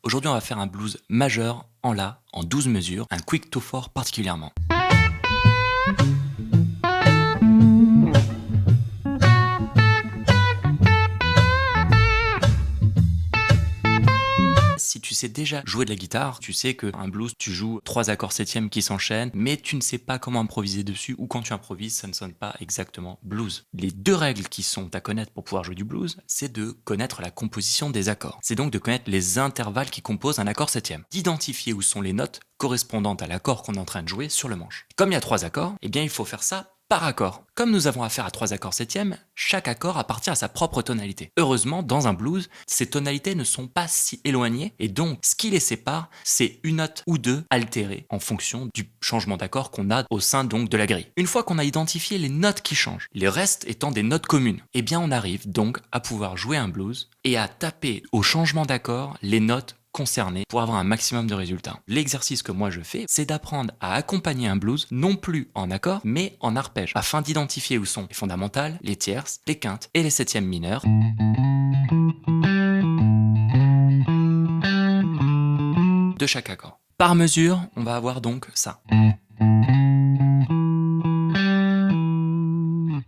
Aujourd'hui, on va faire un blues majeur en La, en 12 mesures, un quick to four particulièrement. Si tu sais déjà jouer de la guitare, tu sais qu'un blues, tu joues 3 accords septièmes qui s'enchaînent, mais tu ne sais pas comment improviser dessus, ou quand tu improvises, ça ne sonne pas exactement blues. Les deux règles qui sont à connaître pour pouvoir jouer du blues, c'est de connaître la composition des accords. C'est donc de connaître les intervalles qui composent un accord septième. D'identifier où sont les notes correspondantes à l'accord qu'on est en train de jouer sur le manche. Comme il y a 3 accords, eh bien il faut faire ça par accord. Comme nous avons affaire à 3 accords septièmes, chaque accord appartient à sa propre tonalité. Heureusement, dans un blues, ces tonalités ne sont pas si éloignées et donc ce qui les sépare, c'est une note ou deux altérées en fonction du changement d'accord qu'on a au sein donc de la grille. Une fois qu'on a identifié les notes qui changent, les restes étant des notes communes, eh bien on arrive donc à pouvoir jouer un blues et à taper au changement d'accord les notes concernés pour avoir un maximum de résultats. L'exercice que moi je fais, c'est d'apprendre à accompagner un blues non plus en accord, mais en arpège, afin d'identifier où sont les fondamentales, les tierces, les quintes et les septièmes mineures de chaque accord. Par mesure, on va avoir donc ça.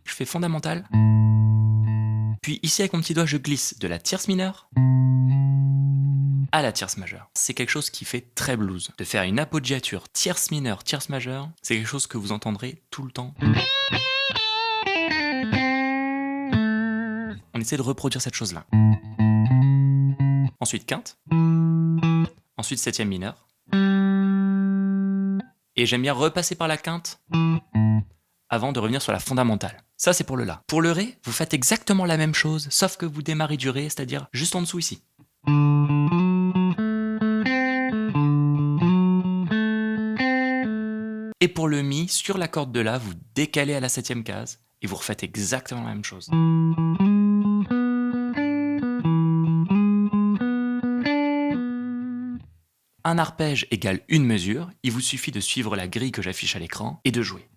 Je fais fondamental, puis ici avec mon petit doigt, je glisse de la tierce mineure à la tierce majeure. C'est quelque chose qui fait très blues. De faire une appoggiature tierce mineure, tierce majeure, c'est quelque chose que vous entendrez tout le temps. On essaie de reproduire cette chose-là. Ensuite quinte. Ensuite septième mineure. Et j'aime bien repasser par la quinte avant de revenir sur la fondamentale. Ça, c'est pour le La. Pour le Ré, vous faites exactement la même chose, sauf que vous démarrez du Ré, c'est-à-dire juste en dessous ici. Et pour le Mi, sur la corde de La, vous décalez à la septième case et vous refaites exactement la même chose. Un arpège égale une mesure, il vous suffit de suivre la grille que j'affiche à l'écran et de jouer.